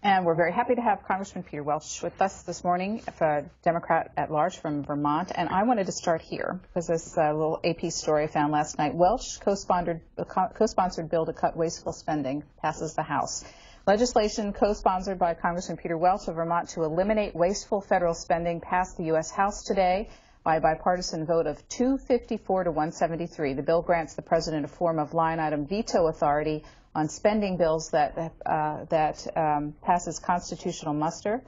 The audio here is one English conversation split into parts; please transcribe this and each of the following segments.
And we're very happy to have Congressman Peter Welch with us this morning, a Democrat at large from Vermont. And I wanted to start here because this little AP story I found last night. Welch co-sponsored bill to cut wasteful spending passes the House. Legislation co-sponsored by Congressman Peter Welch of Vermont to eliminate wasteful federal spending passed the U.S. House today by a bipartisan vote of 254 to 173. The bill grants the president a form of line item veto authority on spending bills that passes constitutional muster,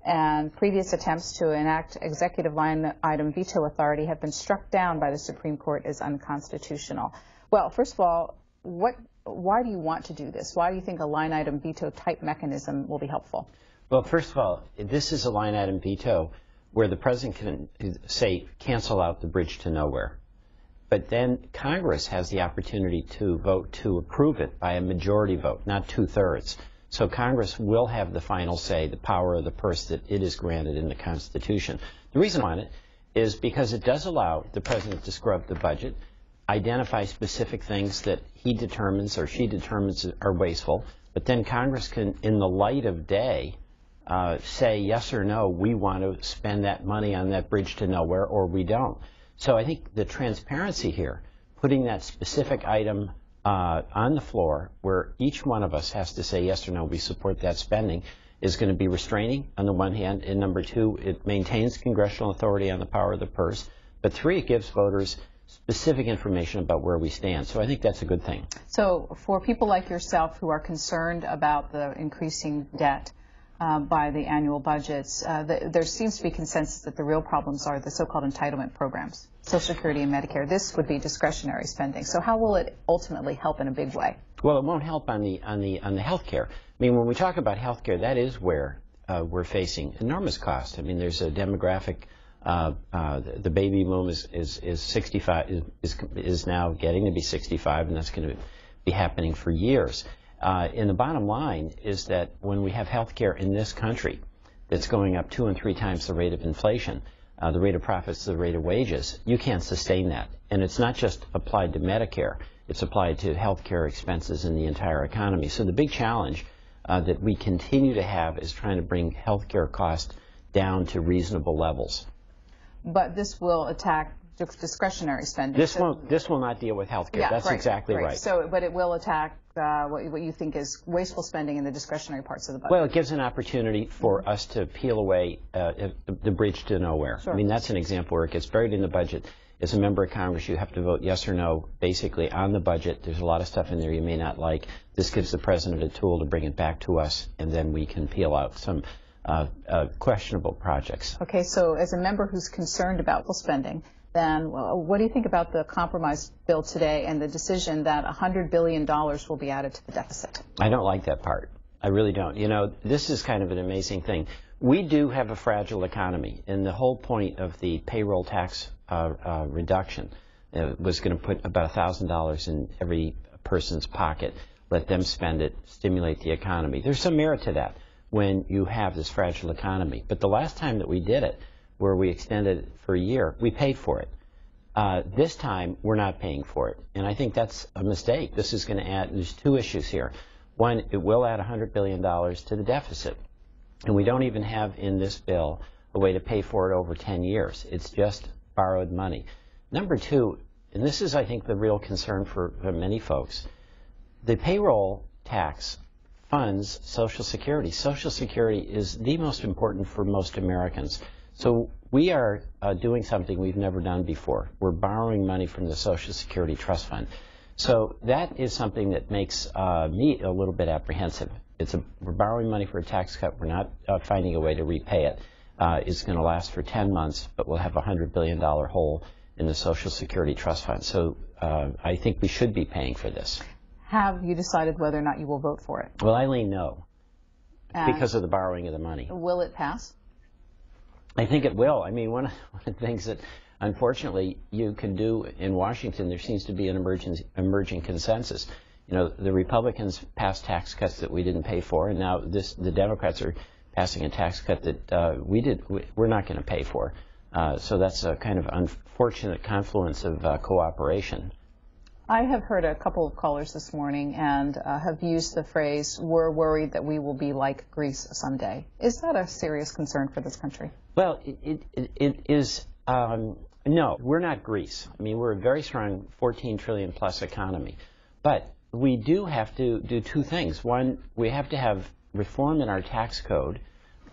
and previous attempts to enact executive line item veto authority have been struck down by the Supreme Court as unconstitutional. Well, first of all, why do you want to do this? Why do you think a line item veto type mechanism will be helpful? Well, first of all, this is a line item veto where the president can say cancel out the bridge to nowhere. But then Congress has the opportunity to vote to approve it by a majority vote, not 2/3. So Congress will have the final say, the power of the purse that it is granted in the Constitution. The reason I want it is because it does allow the president to scrub the budget, identify specific things that he determines or she determines are wasteful, but then Congress can, in the light of day, say yes or no, we want to spend that money on that bridge to nowhere, or we don't. So I think the transparency here, putting that specific item on the floor where each one of us has to say yes or no, we support that spending, is going to be restraining on the one hand, and number two, it maintains congressional authority on the power of the purse, but three, it gives voters specific information about where we stand. So I think that's a good thing. So for people like yourself who are concerned about the increasing debt by the annual budgets, there seems to be consensus that the real problems are the so-called entitlement programs, Social Security and Medicare. This would be discretionary spending. So how will it ultimately help in a big way? Well, it won't help on the health care. I mean, when we talk about health care, that is where we're facing enormous costs. I mean, there's a demographic. The baby boom is 65 is now getting to be 65, and that's going to be happening for years. And the bottom line is that when we have health care in this country that's going up 2 and 3 times the rate of inflation, the rate of profits, the rate of wages, you can't sustain that. And it's not just applied to Medicare, it's applied to health care expenses in the entire economy. So the big challenge that we continue to have is trying to bring health care costs down to reasonable levels. But this will attack discretionary spending. This will not deal with health care. Yeah, that's right, exactly right. So, but it will attack what you think is wasteful spending in the discretionary parts of the budget. Well, it gives an opportunity for us to peel away the bridge to nowhere. Sure. I mean, that's an example where it gets buried in the budget. As a member of Congress, you have to vote yes or no, basically, on the budget. There's a lot of stuff in there you may not like. This gives the president a tool to bring it back to us, and then we can peel out some questionable projects. Okay, so as a member who's concerned about spending, then what do you think about the compromise bill today and the decision that $100 billion will be added to the deficit? I don't like that part. I really don't. You know, this is kind of an amazing thing. We do have a fragile economy, and the whole point of the payroll tax reduction was going to put about $1,000 in every person's pocket, let them spend it, stimulate the economy. There's some merit to that when you have this fragile economy. But the last time that we did it, where we extended it for a year, we paid for it. This time, we're not paying for it. And I think that's a mistake. This is going to add, there's 2 issues here. One, it will add $100 billion to the deficit. And we don't even have in this bill a way to pay for it over 10 years. It's just borrowed money. Number 2, and this is, I think, the real concern for many folks, the payroll tax funds Social Security. Social Security is the most important for most Americans. So we are doing something we've never done before. We're borrowing money from the Social Security Trust Fund. So that is something that makes me a little bit apprehensive. We're borrowing money for a tax cut. We're not finding a way to repay it. It's going to last for 10 months, but we'll have a $100 billion hole in the Social Security Trust Fund. So I think we should be paying for this. Have you decided whether or not you will vote for it? Well, I lean no, because of the borrowing of the money. Will it pass? I think it will. I mean, one of the things that, unfortunately, you can do in Washington, there seems to be an emerging consensus. You know, the Republicans passed tax cuts that we didn't pay for, and now the Democrats are passing a tax cut that we're not going to pay for. So that's a kind of unfortunate confluence of cooperation. I have heard a couple of callers this morning and have used the phrase, "We're worried that we will be like Greece someday." Is that a serious concern for this country? Well, it is. No, we're not Greece. I mean, we're a very strong 14 trillion plus economy. But we do have to do two things. One, we have to have reform in our tax code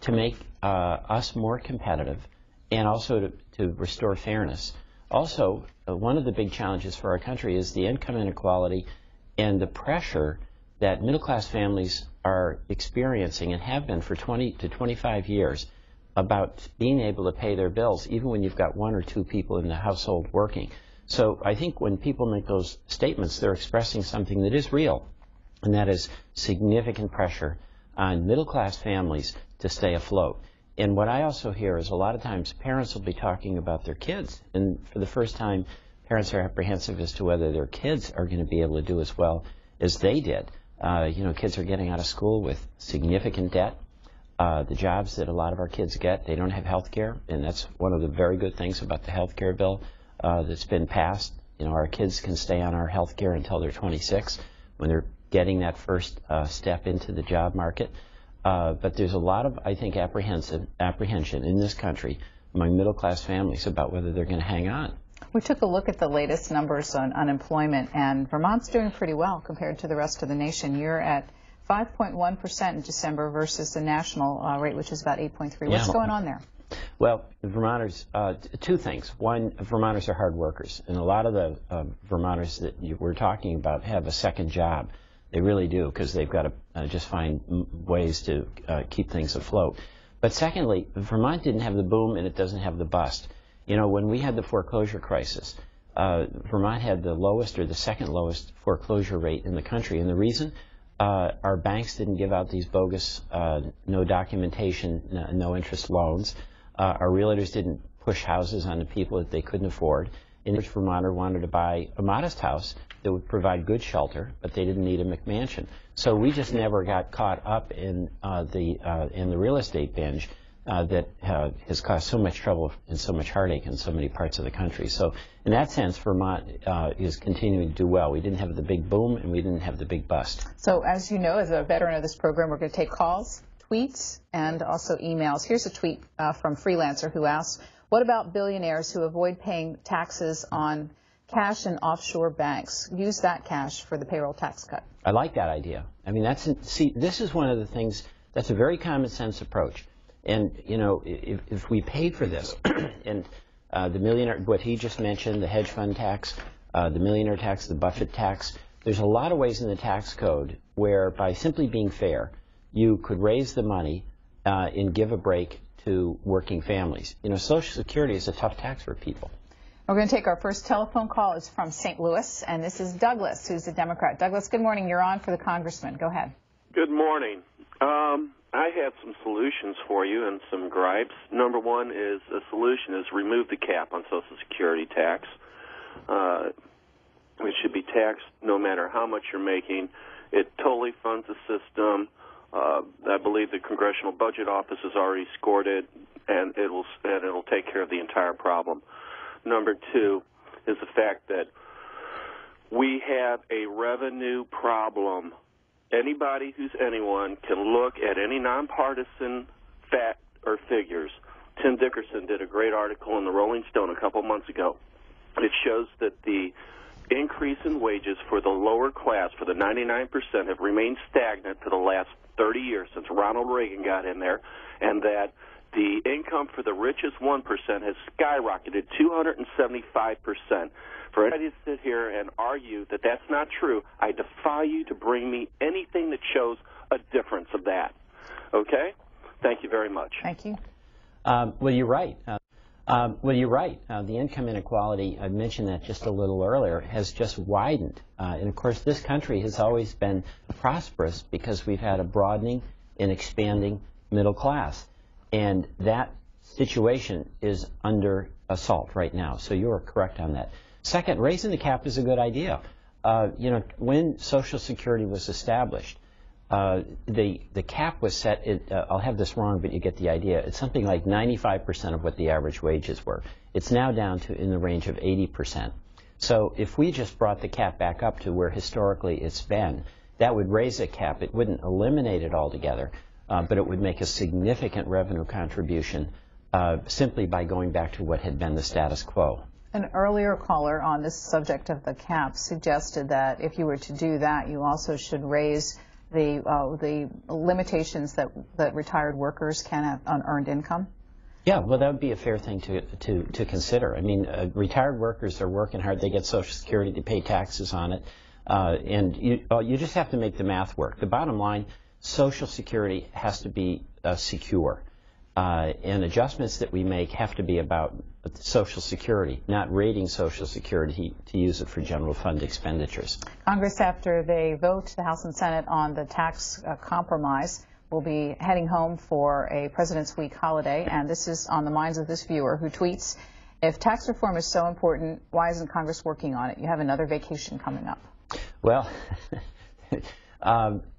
to make us more competitive and also to restore fairness. Also, one of the big challenges for our country is the income inequality and the pressure that middle-class families are experiencing and have been for 20 to 25 years about being able to pay their bills, even when you've got one or two people in the household working. So I think when people make those statements, they're expressing something that is real, and that is significant pressure on middle-class families to stay afloat. And what I also hear is a lot of times parents will be talking about their kids, and for the first time, parents are apprehensive as to whether their kids are going to be able to do as well as they did. Kids are getting out of school with significant debt. The jobs that a lot of our kids get, they don't have health care, and that's one of the very good things about the health care bill that's been passed. Our kids can stay on our health care until they're 26 when they're getting that first step into the job market. But there's a lot of, I think, apprehension in this country among middle-class families about whether they're going to hang on. We took a look at the latest numbers on unemployment, and Vermont's doing pretty well compared to the rest of the nation. You're at 5.1% in December versus the national rate, which is about 8.3%. What's going on there? Well, Vermonters, two things. One, Vermonters are hard workers, and a lot of the Vermonters that we're talking about have a second job. They really do, because they've got to just find ways to keep things afloat. But secondly, Vermont didn't have the boom, and it doesn't have the bust. When we had the foreclosure crisis, Vermont had the lowest or the second lowest foreclosure rate in the country. And the reason? Our banks didn't give out these bogus, no documentation, no interest loans. Our realtors didn't push houses on the people that they couldn't afford. And each Vermonter wanted to buy a modest house that would provide good shelter, but they didn't need a McMansion. So we just never got caught up in the real estate binge that has caused so much trouble and so much heartache in so many parts of the country. So in that sense, Vermont is continuing to do well. We didn't have the big boom, and we didn't have the big bust. So as you know, as a veteran of this program, we're going to take calls, tweets, and also emails. Here's a tweet from Freelancer who asks, what about billionaires who avoid paying taxes on cash in offshore banks? Use that cash for the payroll tax cut. I like that idea. I mean, this is one of the things that's a very common sense approach. And, if we paid for this, and the millionaire, what he just mentioned, the hedge fund tax, the millionaire tax, the Buffett tax, there's a lot of ways in the tax code where by simply being fair, you could raise the money and give a break to working families. Social Security is a tough tax for people. We're going to take our first telephone call. It's from St. Louis, and this is Douglas, who's a Democrat. Douglas, good morning. You're on for the congressman. Go ahead. Good morning. I have some solutions for you and some gripes. Number one is a solution is remove the cap on Social Security tax. It should be taxed no matter how much you're making. It totally funds the system. I believe the Congressional Budget Office has already scored it, and it'll take care of the entire problem. Number two is the fact that we have a revenue problem. Anybody who's anyone can look at any nonpartisan fact or figures. Tim Dickerson did a great article in the Rolling Stone a couple months ago. It shows that the increase in wages for the lower class, for the 99%, have remained stagnant for the last 30 years since Ronald Reagan got in there, and that the income for the richest 1% has skyrocketed 275%. For anybody to sit here and argue that that's not true, I defy you to bring me anything that shows a difference of that. Okay? Thank you very much. Thank you. Well, you're right. The income inequality, I mentioned that just a little earlier, has just widened. And, of course, this country has always been prosperous because we've had a broadening and expanding middle class. And that situation is under assault right now. So you're correct on that. Second, raising the cap is a good idea. When Social Security was established, the cap was set, I'll have this wrong, but you get the idea. It's something like 95% of what the average wages were. It's now down to in the range of 80%. So if we just brought the cap back up to where historically it's been, that would raise the cap. It wouldn't eliminate it altogether, but it would make a significant revenue contribution simply by going back to what had been the status quo. An earlier caller on this subject of the cap suggested that if you were to do that, you also should raise the limitations that retired workers can have on earned income. Yeah, well, that would be a fair thing to consider. I mean, retired workers are working hard. They get Social Security. They pay taxes on it. And you just have to make the math work. The bottom line, Social Security has to be secure. And adjustments that we make have to be about Social Security, not raiding Social Security to use it for general fund expenditures. Congress, after they vote, the House and Senate, on the tax compromise, will be heading home for a President's Week holiday, and this is on the minds of this viewer who tweets, if tax reform is so important, why isn't Congress working on it? You have another vacation coming up. Well,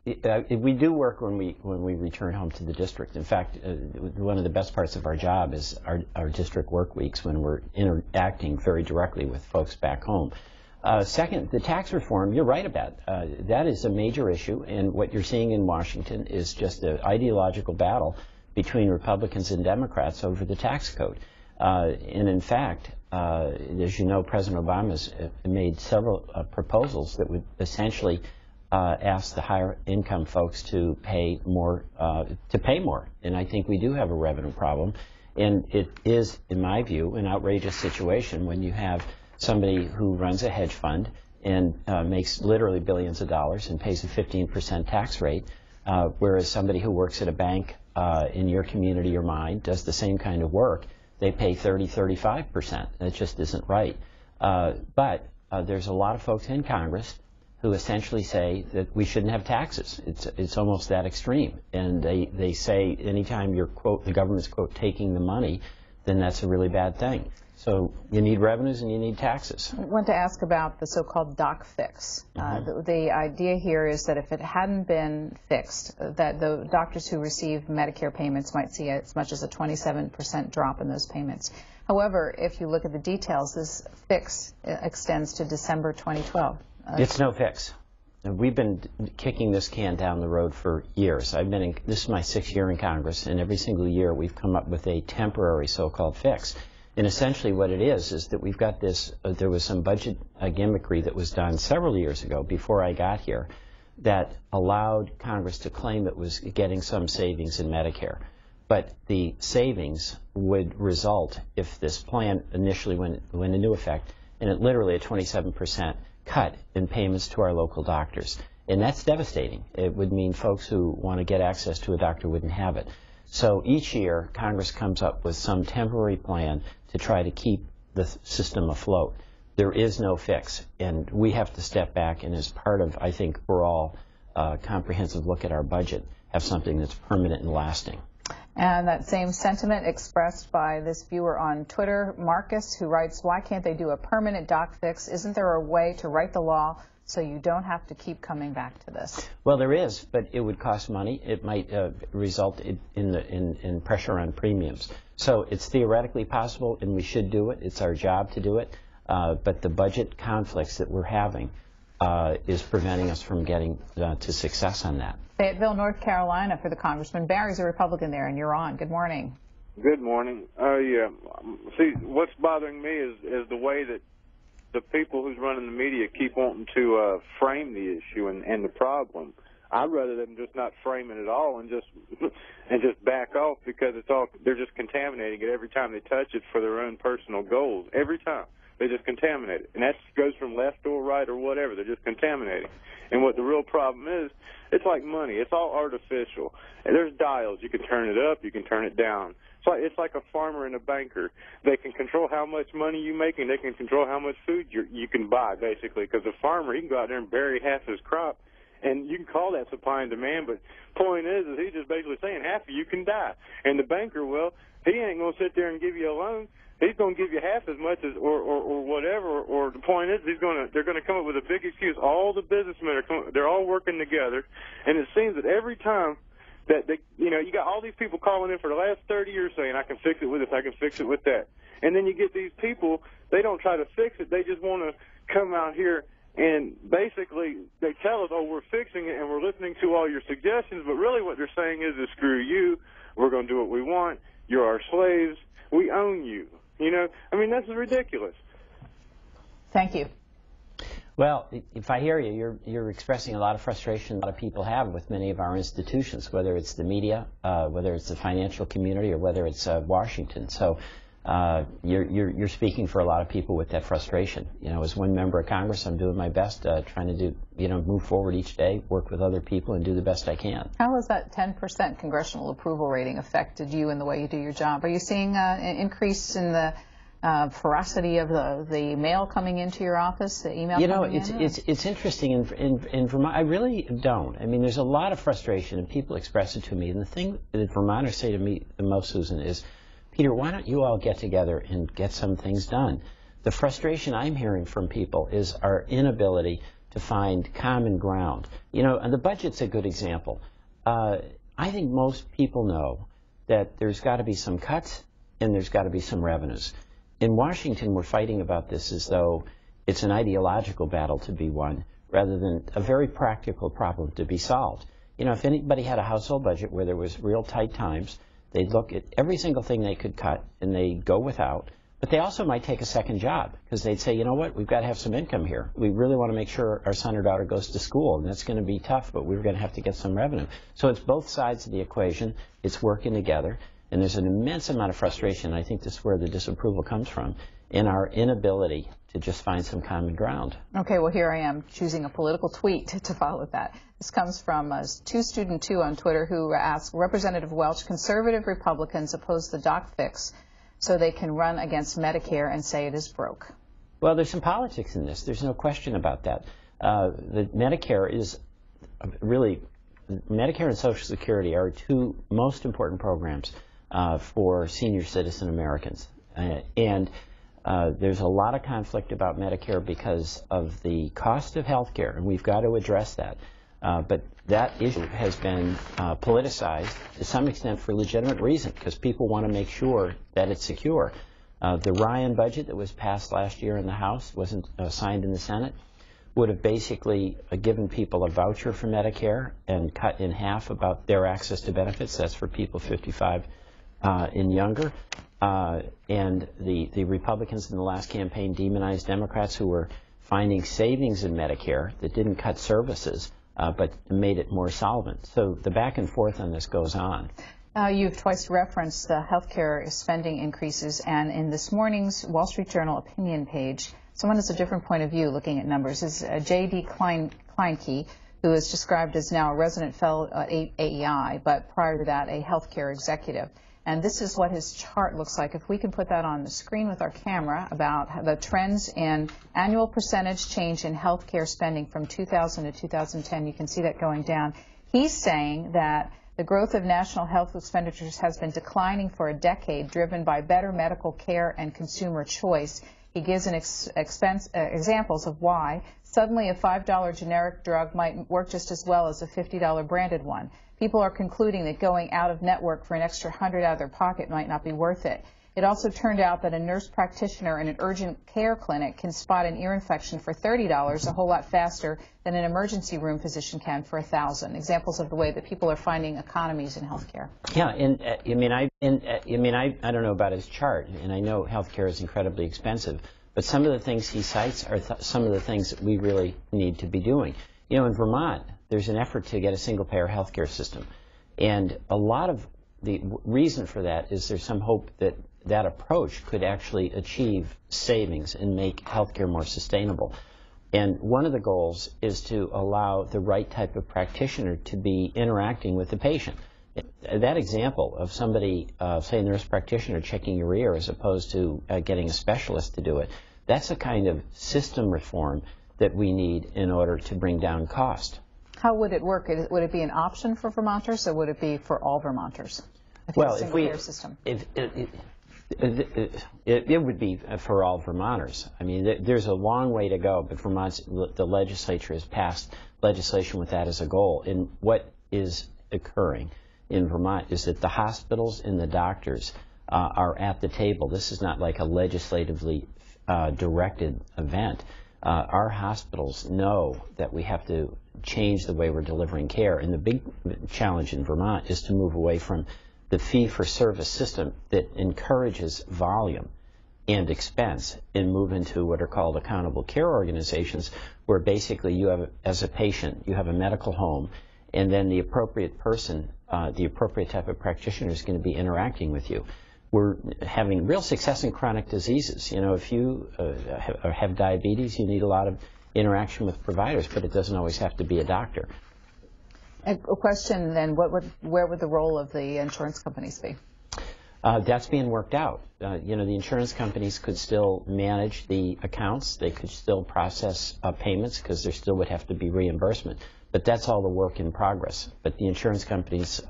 we do work when we return home to the district. In fact, one of the best parts of our job is our district work weeks, when we're interacting very directly with folks back home. Second, the tax reform, you're right about. That is a major issue, and what you're seeing in Washington is just an ideological battle between Republicans and Democrats over the tax code. And in fact, as you know, President Obama has made several proposals that would essentially ask the higher income folks to pay more, And I think we do have a revenue problem. And it is, in my view, an outrageous situation when you have somebody who runs a hedge fund and makes literally billions of dollars and pays a 15% tax rate, whereas somebody who works at a bank in your community or mine does the same kind of work, they pay 35%. That just isn't right. But there's a lot of folks in Congress who essentially say that we shouldn't have taxes. It's almost that extreme. And they say anytime you're, quote, the government's, quote, taking the money, then that's a really bad thing. So you need revenues and you need taxes. I want to ask about the so-called doc fix. The idea here is that if it hadn't been fixed, that the doctors who receive Medicare payments might see as much as a 27% drop in those payments. However, if you look at the details, this fix extends to December 2012. It's no fix. We've been kicking this can down the road for years. This is my 6th year in Congress, and every single year we've come up with a temporary so-called fix. And essentially what it is that we've got this, there was some budget gimmickry that was done several years ago before I got here that allowed Congress to claim it was getting some savings in Medicare. But the savings would result, if this plan initially went into effect, in literally a 27% cut in payments to our local doctors. And that's devastating. It would mean folks who want to get access to a doctor wouldn't have it. So each year, Congress comes up with some temporary plan to try to keep the system afloat. There is no fix, and we have to step back and, as part of, I think, overall comprehensive look at our budget, have something that's permanent and lasting. And that same sentiment expressed by this viewer on Twitter, Marcus, who writes, why can't they do a permanent doc fix? Isn't there a way to write the law so you don't have to keep coming back to this? Well, there is, but it would cost money. It might result in pressure on premiums. So it's theoretically possible, and we should do it. It's our job to do it. But the budget conflicts that we're having is preventing us from getting to success on that. Fayetteville, North Carolina, for the Congressman. Barry's a Republican there, and you're on. Good morning. Good morning. Yeah. See, what's bothering me is the way that the people who's running the media keep wanting to frame the issue and the problem. I'd rather them just not frame it at all and just back off, because they're just contaminating it every time they touch it for their own personal goals. Every time they just contaminate it, and that goes from left or right or whatever. They're just contaminating. And what the real problem is, it's like money. It's all artificial. And there's dials. You can turn it up. You can turn it down. It's like a farmer and a banker. They can control how much money you make, and they can control how much food you can buy, basically. Because a farmer, he can go out there and bury half his crop, and you can call that supply and demand. But point is he's just basically saying half of you can die. And the banker, well, he ain't going to sit there and give you a loan. He's going to give you half as much as or whatever. Or the point is they're going to come up with a big excuse. All the businessmen they're all working together, and it seems that every time that they you know, you got all these people calling in for the last 30 years saying, I can fix it with this, I can fix it with that. And then you get these people, they don't try to fix it, they just want to come out here and basically they tell us, oh, we're fixing it and we're listening to all your suggestions, but really what they're saying is screw you, we're going to do what we want, you're our slaves, we own you. You know, I mean, this is ridiculous. Thank you. Well, if I hear you, you're expressing a lot of frustration a lot of people have with many of our institutions, whether it's the media, whether it's the financial community, or whether it's Washington. So you're speaking for a lot of people with that frustration. You know, as one member of Congress, I'm doing my best, trying to do, move forward each day, work with other people, and do the best I can. How has that 10% congressional approval rating affected you in the way you do your job? Are you seeing an increase in the ferocity of the mail coming into your office, the email coming in? It's interesting in Vermont. I really don't. I mean, there's a lot of frustration, and people express it to me. And the thing that Vermonters say to me the most, Susan, is, Peter, why don't you all get together and get some things done? The frustration I'm hearing from people is our inability to find common ground. You know, and the budget's a good example. I think most people know that there's got to be some cuts and there's got to be some revenues. In Washington, we're fighting about this as though it's an ideological battle to be won rather than a very practical problem to be solved. You know, if anybody had a household budget where there was real tight times, they'd look at every single thing they could cut and they'd go without. But they also might take a second job because they'd say, you know what, we've got to have some income here. We really want to make sure our son or daughter goes to school, and that's going to be tough, but we're going to have to get some revenue. So it's both sides of the equation. It's working together. And there's an immense amount of frustration, I think this is where the disapproval comes from, in our inability to just find some common ground. Okay, well, here I am choosing a political tweet to follow that. This comes from Student2 on Twitter, who asks, Representative Welch, conservative Republicans oppose the doc fix so they can run against Medicare and say it is broke. Well, there's some politics in this. There's no question about that. The Medicare is really, Medicare and Social Security are two most important programs for senior citizen Americans. And there's a lot of conflict about Medicare because of the cost of health care, and we've got to address that. But that issue has been politicized to some extent for legitimate reason, because people want to make sure that it's secure. The Ryan budget that was passed last year in the House, wasn't signed in the Senate, would have basically given people a voucher for Medicare and cut in half about their access to benefits. That's for people 55 and younger. And the Republicans in the last campaign demonized Democrats who were finding savings in Medicare that didn't cut services, but made it more solvent. So the back and forth on this goes on. You've twice referenced the health care spending increases, and in this morning's Wall Street Journal opinion page, someone has a different point of view looking at numbers. Is J.D. Kleinke, who is described as now a resident fellow at AEI, but prior to that a health care executive. And this is what his chart looks like. If we can put that on the screen with our camera, about the trends in annual percentage change in health care spending from 2000 to 2010, you can see that going down. He's saying that the growth of national health expenditures has been declining for a decade, driven by better medical care and consumer choice. He gives examples of why. Suddenly, a $5 generic drug might work just as well as a $50 branded one. People are concluding that going out of network for an extra $100 out of their pocket might not be worth it. It also turned out that a nurse practitioner in an urgent care clinic can spot an ear infection for $30 a whole lot faster than an emergency room physician can for $1,000. Examples of the way that people are finding economies in healthcare. Yeah, and I don't know about his chart, and I know healthcare is incredibly expensive, but some of the things he cites are some of the things that we really need to be doing. You know, in Vermont, there's an effort to get a single-payer healthcare system, and a lot of the reason for that is there's some hope that that approach could actually achieve savings and make healthcare more sustainable. And one of the goals is to allow the right type of practitioner to be interacting with the patient. That example of somebody, say a nurse practitioner, checking your ear as opposed to getting a specialist to do it, that's a kind of system reform that we need in order to bring down cost. How would it work? Would it be an option for Vermonters, or would it be for all Vermonters? Well, it would be for all Vermonters. I mean, there's a long way to go, but the legislature has passed legislation with that as a goal. And what is occurring in Vermont is that the hospitals and the doctors are at the table. This is not like a legislatively directed event. Our hospitals know that we have to change the way we're delivering care, and the big challenge in Vermont is to move away from the fee-for-service system that encourages volume and expense and move into what are called accountable care organizations, where basically you have, as a patient, you have a medical home, and then the appropriate person, the appropriate type of practitioner is going to be interacting with you. We're having real success in chronic diseases. You know, if you have diabetes, you need a lot of interaction with providers, but it doesn't always have to be a doctor. A question then, where would the role of the insurance companies be? That's being worked out. You know, the insurance companies could still manage the accounts. They could still process payments because there still would have to be reimbursement. But that's all the work in progress. But the insurance companies,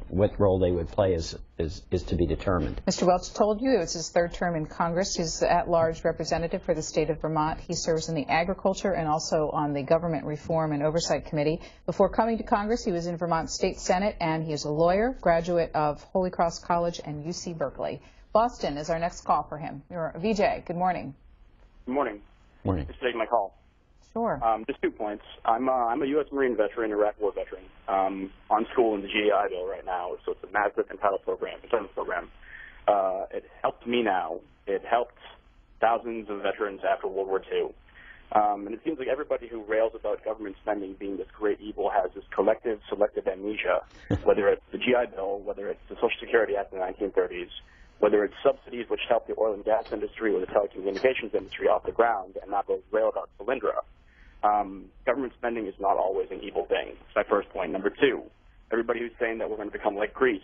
what role they would play is to be determined. Mr. Welch told you it was his third term in Congress. He's at-large representative for the state of Vermont. He serves in the Agriculture and also on the Government Reform and Oversight Committee. Before coming to Congress, he was in Vermont State Senate, and he is a lawyer, graduate of Holy Cross College and UC Berkeley. Boston is our next call for him. VJ, good morning. Good morning. Morning. Thanks for taking my call. Sure. Just 2 points. I'm a U.S. Marine veteran, Iraq War veteran, on school in the GI Bill right now. So it's a massive entitlement program. It helped me now. It helped thousands of veterans after World War II. And it seems like everybody who rails about government spending being this great evil has this collective selective amnesia, whether it's the GI Bill, whether it's the Social Security Act in the 1930s, whether it's subsidies which help the oil and gas industry or the telecommunications industry off the ground and not those rail about Solyndra. Government spending is not always an evil thing. That's my first point. Number two, everybody who's saying that we're going to become like Greece.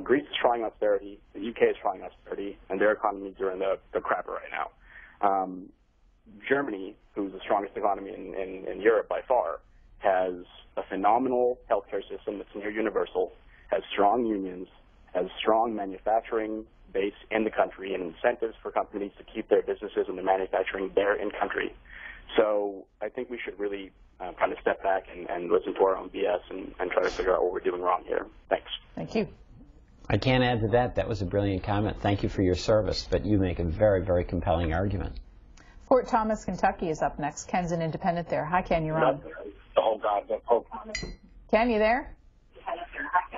Greece is trying austerity. The UK is trying austerity, and their economies are in the crapper right now. Germany, who's the strongest economy in Europe by far, has a phenomenal healthcare system that's near universal, has strong unions, has strong manufacturing base in the country, and incentives for companies to keep their businesses and their manufacturing there in country. So I think we should really kind of step back and listen to our own BS and try to figure out what we're doing wrong here. Thanks. Thank you. I can't add to that. That was a brilliant comment. Thank you for your service, but you make a very, very compelling argument. Fort Thomas, Kentucky is up next. Ken's an independent there. Hi, Ken, you're on. Oh, God. Ken, you there?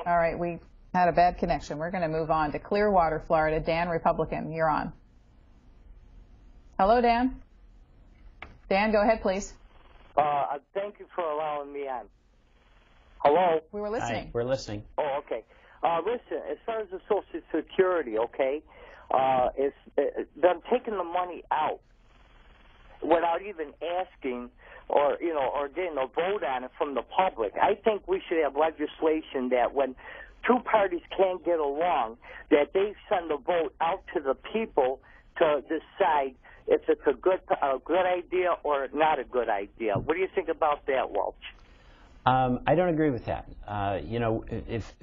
All right, we had a bad connection. We're going to move on to Clearwater, Florida. Dan, Republican, you're on. Hello, Dan. Dan, go ahead, please. Thank you for allowing me on. Hello? We were listening. Hi, we're listening. Oh, okay. Listen, as far as the Social Security, okay, they're taking the money out without even asking or getting a vote on it from the public. I think we should have legislation that when two parties can't get along, that they send a vote out to the people to decide if it's a good idea or not a good idea. What do you think about that, Welch? I don't agree with that. If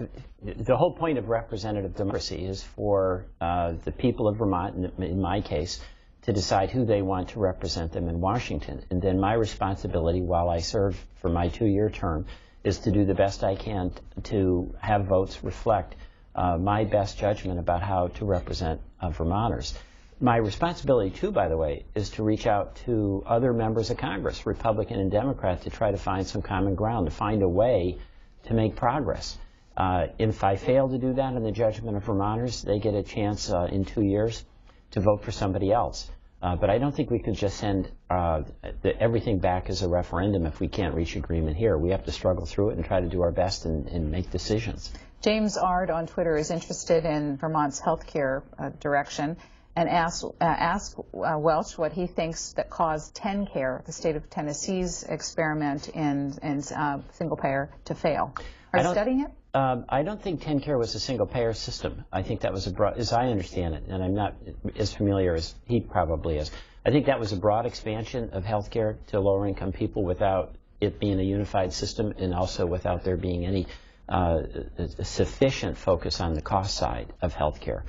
the whole point of representative democracy is for the people of Vermont, in my case, to decide who they want to represent them in Washington. And then my responsibility while I serve for my 2-year term is to do the best I can to have votes reflect my best judgment about how to represent Vermonters. My responsibility, too, by the way, is to reach out to other members of Congress, Republican and Democrat, to try to find some common ground, to find a way to make progress. If I fail to do that in the judgment of Vermonters, they get a chance in 2 years to vote for somebody else. But I don't think we could just send everything back as a referendum if we can't reach agreement here. We have to struggle through it and try to do our best and make decisions. James Ard on Twitter is interested in Vermont's health care direction and asked Welch what he thinks that caused TennCare, the state of Tennessee's experiment in single payer, to fail. Are you studying it? I don't think TennCare was a single-payer system. I think that was as I understand it, and I'm not as familiar as he probably is. I think that was a broad expansion of health care to lower-income people without it being a unified system and also without there being any sufficient focus on the cost side of health care.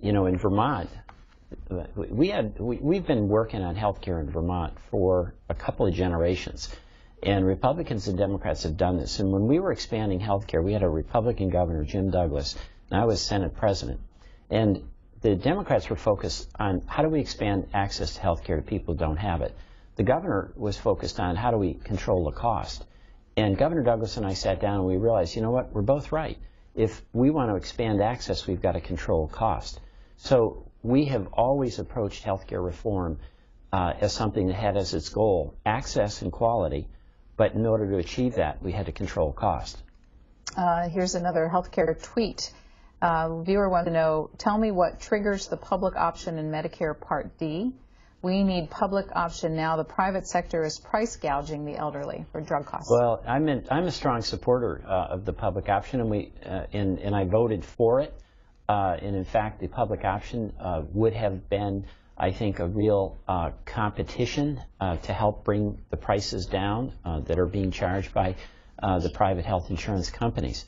In Vermont, we've been working on health care in Vermont for a couple of generations. And Republicans and Democrats have done this. And when we were expanding health care, we had a Republican governor, Jim Douglas, and I was Senate president. And the Democrats were focused on how do we expand access to health care to people who don't have it. The governor was focused on how do we control the cost. And Governor Douglas and I sat down and we realized, you know what, we're both right. If we want to expand access, we've got to control cost. So we have always approached health care reform as something that had as its goal access and quality, but in order to achieve that, we had to control cost. Here's another healthcare tweet. Viewer wants to know, tell me what triggers the public option in Medicare Part D. We need public option now. The private sector is price gouging the elderly for drug costs. Well, I'm a strong supporter of the public option, and I voted for it. And in fact, the public option would have been, I think, a real competition to help bring the prices down that are being charged by the private health insurance companies.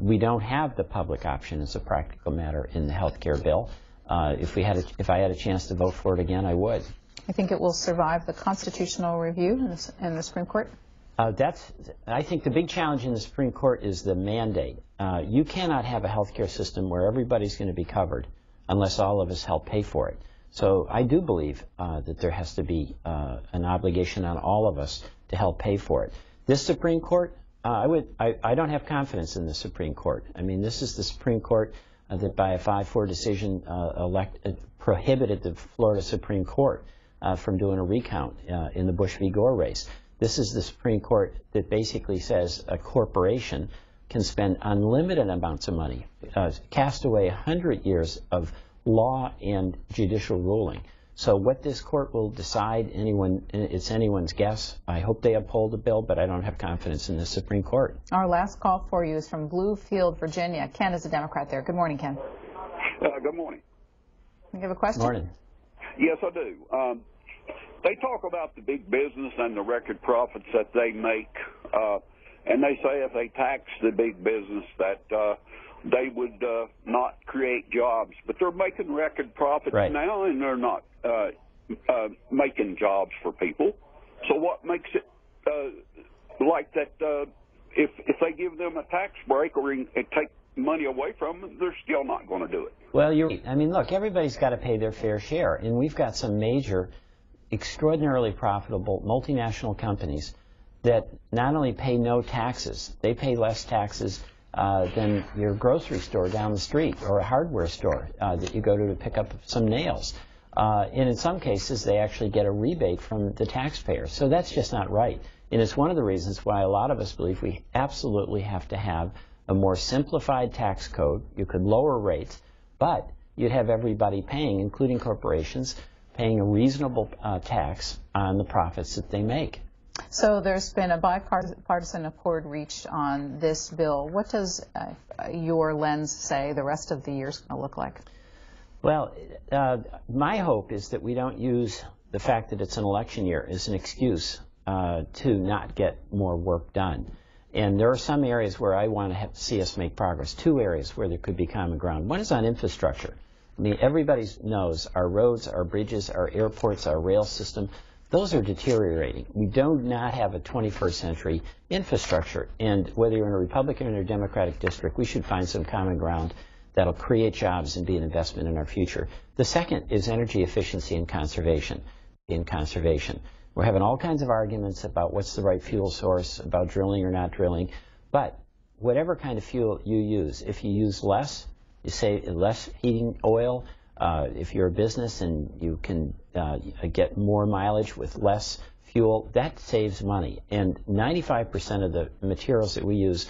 We don't have the public option as a practical matter in the health care bill. If I had a chance to vote for it again, I would. I think it will survive the constitutional review in the Supreme Court. I think the big challenge in the Supreme Court is the mandate. You cannot have a health care system where everybody's going to be covered unless all of us help pay for it. So I do believe that there has to be an obligation on all of us to help pay for it. This Supreme Court, I don't have confidence in the Supreme Court. I mean, this is the Supreme Court that by a 5-4 decision prohibited the Florida Supreme Court from doing a recount in the Bush v. Gore race. This is the Supreme Court that basically says a corporation can spend unlimited amounts of money, cast away 100 years of law and judicial ruling. So what this court will decide, it's anyone's guess. I hope they uphold the bill, but I don't have confidence in the Supreme Court. Our last call for you is from Bluefield, Virginia. Ken is a Democrat there. Good morning, Ken. Good morning. You have a question? Morning. Yes, I do. They talk about the big business and the record profits that they make, and they say if they tax the big business that they would not create jobs. But they're making record profits right now, and they're not making jobs for people. So what makes it like that if they give them a tax break or take money away from them, they're still not going to do it? Well, you're right. I mean, look, everybody's got to pay their fair share, and we've got some major, extraordinarily profitable multinational companies that not only pay no taxes, they pay less taxes than your grocery store down the street or a hardware store that you go to pick up some nails. And in some cases, they actually get a rebate from the taxpayer. So that's just not right. And it's one of the reasons why a lot of us believe we absolutely have to have a more simplified tax code. You could lower rates, but you'd have everybody paying, including corporations, paying a reasonable tax on the profits that they make. So there's been a bipartisan accord reached on this bill. What does your lens say the rest of the year is going to look like? Well, my hope is that we don't use the fact that it's an election year as an excuse to not get more work done. And there are some areas where I want to see us make progress, 2 areas where there could be common ground. One is on infrastructure. I mean, everybody knows our roads, our bridges, our airports, our rail system, those are deteriorating. We do not have a 21st century infrastructure. And whether you're in a Republican or Democratic district, we should find some common ground that'll create jobs and be an investment in our future. The second is energy efficiency and conservation. We're having all kinds of arguments about what's the right fuel source, about drilling or not drilling. But whatever kind of fuel you use, if you use less, you save less heating oil. If you're a business and you can get more mileage with less fuel, that saves money. And 95% of the materials that we use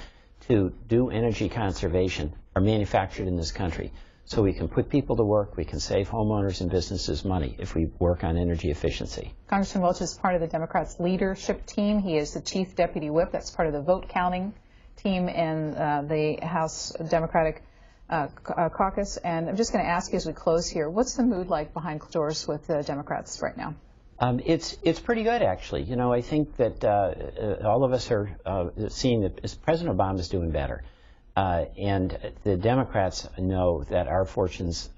to do energy conservation are manufactured in this country. So we can put people to work, we can save homeowners and businesses money if we work on energy efficiency. Congressman Welch is part of the Democrats' leadership team. He is the chief deputy whip. That's part of the vote counting team in the House Democratic caucus. And I'm just going to ask you as we close here, what's the mood like behind closed doors with the Democrats right now? It's pretty good, actually. You know, I think that all of us are seeing that President Obama is doing better. And the Democrats know that our fortunes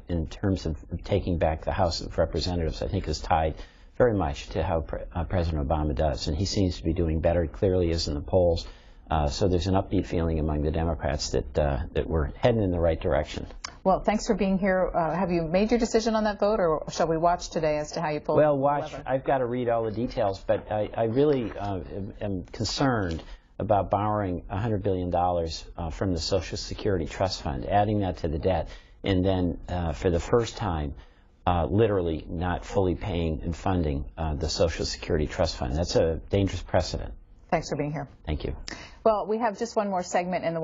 in terms of taking back the House of Representatives, I think, is tied very much to how President Obama does, and he seems to be doing better. Clearly is in the polls. So there's an upbeat feeling among the Democrats that we're heading in the right direction. Well, thanks for being here. Have you made your decision on that vote, or shall we watch today as to how you pull? Well, watch. I've got to read all the details, but I really am concerned about borrowing $100 billion from the Social Security Trust Fund, adding that to the debt, and then for the first time, literally not fully paying and funding the Social Security Trust Fund. That's a dangerous precedent. Thanks for being here. Thank you. Well, we have just one more segment in the